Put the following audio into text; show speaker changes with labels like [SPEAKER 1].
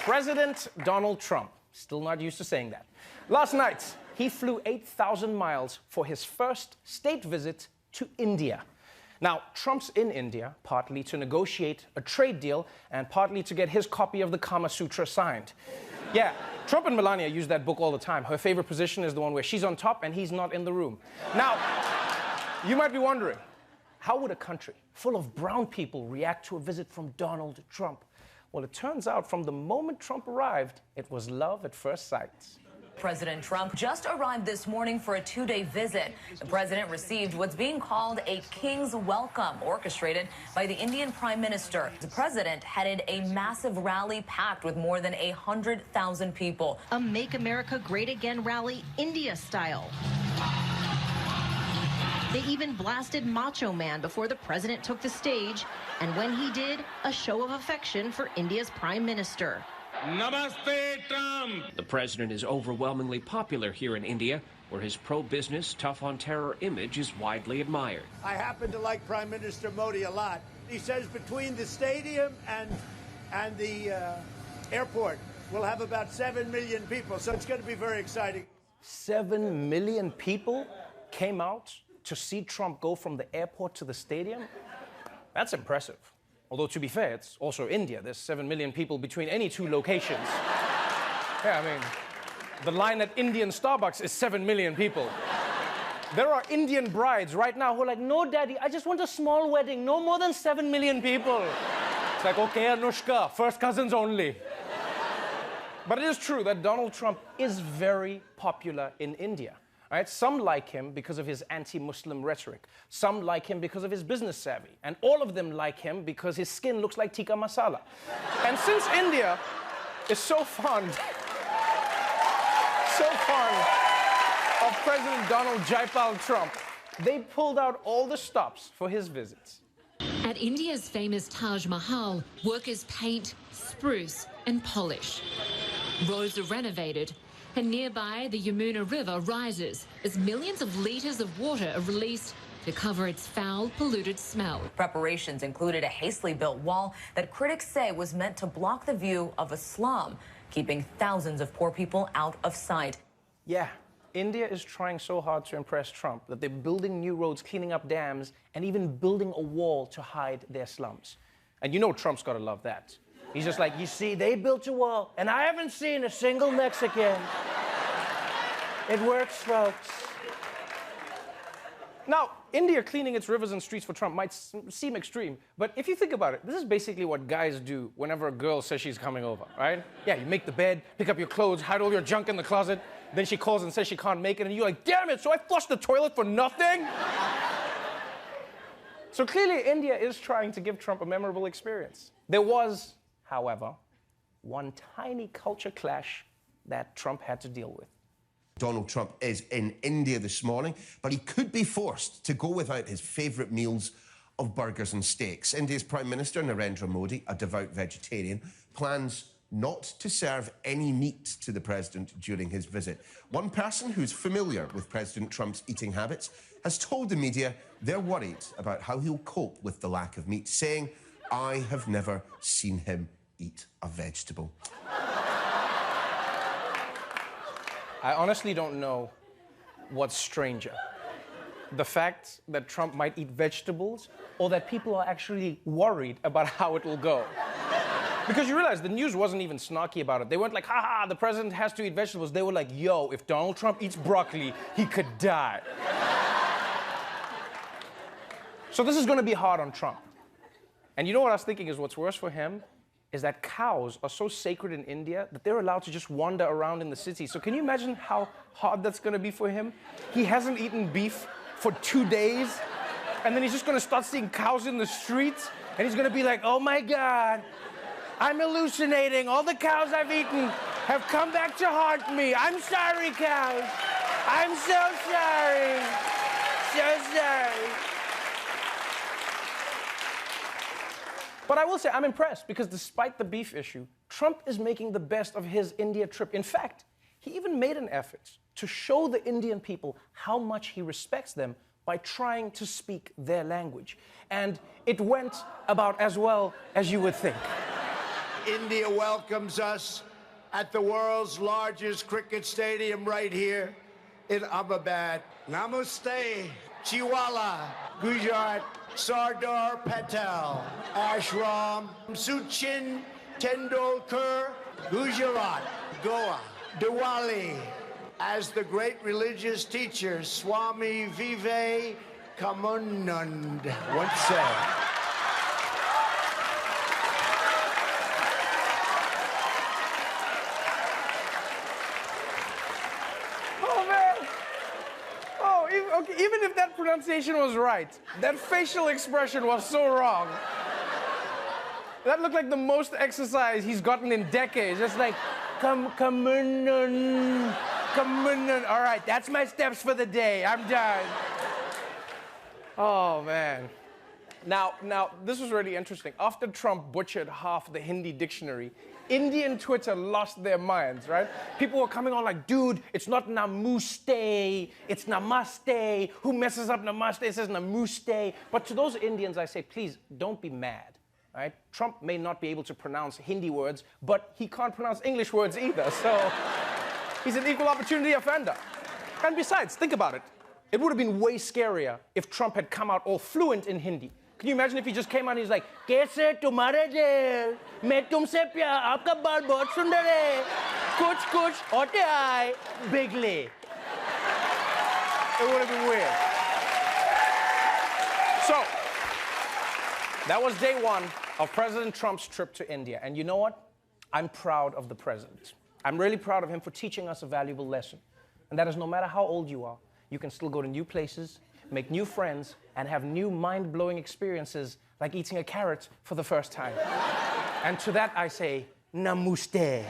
[SPEAKER 1] President Donald Trump, still not used to saying that. Last night, he flew 8,000 miles for his first state visit to India. Now, Trump's in India partly to negotiate a trade deal and partly to get his copy of the Kama Sutra signed. Yeah, Trump and Melania use that book all the time. Her favorite position is the one where she's on top and he's not in the room. Now, you might be wondering, how would a country full of brown people react to a visit from Donald Trump? Well, it turns out from the moment Trump arrived, it was love at first sight.
[SPEAKER 2] President Trump just arrived this morning for a two-day visit. The president received what's being called a king's welcome, orchestrated by the Indian Prime Minister. The president headed a massive rally packed with more than 100,000 people.
[SPEAKER 3] A Make America Great Again rally, India style. They even blasted Macho Man before the president took the stage, and when he did, a show of affection for India's Prime Minister.
[SPEAKER 4] Namaste, Trump!
[SPEAKER 5] The president is overwhelmingly popular here in India, where his pro-business, tough-on-terror image is widely admired.
[SPEAKER 6] I happen to like Prime Minister Modi a lot. He says between the stadium and the airport, we'll have about 7 million people, so it's going to be very exciting.
[SPEAKER 1] 7 million people came out to see Trump go from the airport to the stadium? That's impressive. Although, to be fair, it's also India. There's 7 million people between any two locations. Yeah, I mean, the line at Indian Starbucks is 7 million people. There are Indian brides right now who are like, no, daddy, I just want a small wedding, no more than 7 million people. It's like, okay, Anushka, first cousins only. But it is true that Donald Trump is very popular in India. Right? Some like him because of his anti-Muslim rhetoric. Some like him because of his business savvy. And all of them like him because his skin looks like tikka masala. And since India is so fond of President Donald Jaipal Trump, they pulled out all the stops for his visits.
[SPEAKER 7] At India's famous Taj Mahal, workers paint, spruce and polish. Roads are renovated, and nearby, the Yamuna River rises as millions of litres of water are released to cover its foul, polluted smell.
[SPEAKER 2] Preparations included a hastily built wall that critics say was meant to block the view of a slum, keeping thousands of poor people out of sight.
[SPEAKER 1] Yeah, India is trying so hard to impress Trump that they're building new roads, cleaning up dams, and even building a wall to hide their slums. And you know Trump's got to love that. He's just like, you see, they built a wall, and I haven't seen a single Mexican. It works, folks. Now, India cleaning its rivers and streets for Trump might seem extreme, but if you think about it, this is basically what guys do whenever a girl says she's coming over, right? Yeah, you make the bed, pick up your clothes, hide all your junk in the closet, then she calls and says she can't make it, and you're like, damn it, so I flushed the toilet for nothing? So clearly, India is trying to give Trump a memorable experience. There was, however, one tiny culture clash that Trump had to deal with.
[SPEAKER 8] Donald Trump is in India this morning, but he could be forced to go without his favourite meals of burgers and steaks. India's Prime Minister, Narendra Modi, a devout vegetarian, plans not to serve any meat to the president during his visit. One person who's familiar with President Trump's eating habits has told the media they're worried about how he'll cope with the lack of meat, saying, "I have never seen him eat a vegetable."
[SPEAKER 1] I honestly don't know what's stranger. The fact that Trump might eat vegetables, or that people are actually worried about how it will go. Because you realize the news wasn't even snarky about it. They weren't like, haha, the president has to eat vegetables. They were like, yo, if Donald Trump eats broccoli, he could die. So this is going to be hard on Trump. And you know what I was thinking is what's worse for him? Is that cows are so sacred in India that they're allowed to just wander around in the city. So can you imagine how hard that's going to be for him? He hasn't eaten beef for 2 days, and then he's just going to start seeing cows in the streets, and he's going to be like, oh my God, I'm hallucinating. All the cows I've eaten have come back to haunt me. I'm sorry, cows. I'm so sorry. So sorry. But I will say I'm impressed because despite the beef issue, Trump is making the best of his India trip. In fact, he even made an effort to show the Indian people how much he respects them by trying to speak their language. And it went about as well as you would think.
[SPEAKER 6] India welcomes us at the world's largest cricket stadium right here in Ahmedabad. Namaste, Chiwala, Gujarat, Sardar Patel, Ashram, Sachin Tendulkar, Gujarat, Goa, Diwali. As the great religious teacher Swami Vivekanand once said.
[SPEAKER 1] Even if that pronunciation was right, that facial expression was so wrong. That looked like the most exercise he's gotten in decades. Just like, come on. All right, that's my steps for the day. I'm done. Oh, man. Now, this was really interesting. After Trump butchered half the Hindi dictionary, Indian Twitter lost their minds, right? People were coming on like, dude, it's not namuste, it's namaste. Who messes up namaste? It says namuste. But to those Indians, I say, please, don't be mad, right? Trump may not be able to pronounce Hindi words, but he can't pronounce English words either, so he's an equal opportunity offender. And besides, think about it. It would have been way scarier if Trump had come out all fluent in Hindi. Can you imagine if he just came out and he's like, "Kaise tumhare dil? Main tumse pyar, aapka baal bahut sundar hai. Kuch hote aaye, bigly." It would have been weird. So, that was day one of President Trump's trip to India. And you know what? I'm proud of the president. I'm really proud of him for teaching us a valuable lesson. And that is no matter how old you are, you can still go to new places, make new friends, and have new mind-blowing experiences like eating a carrot for the first time. And to that I say, namaste.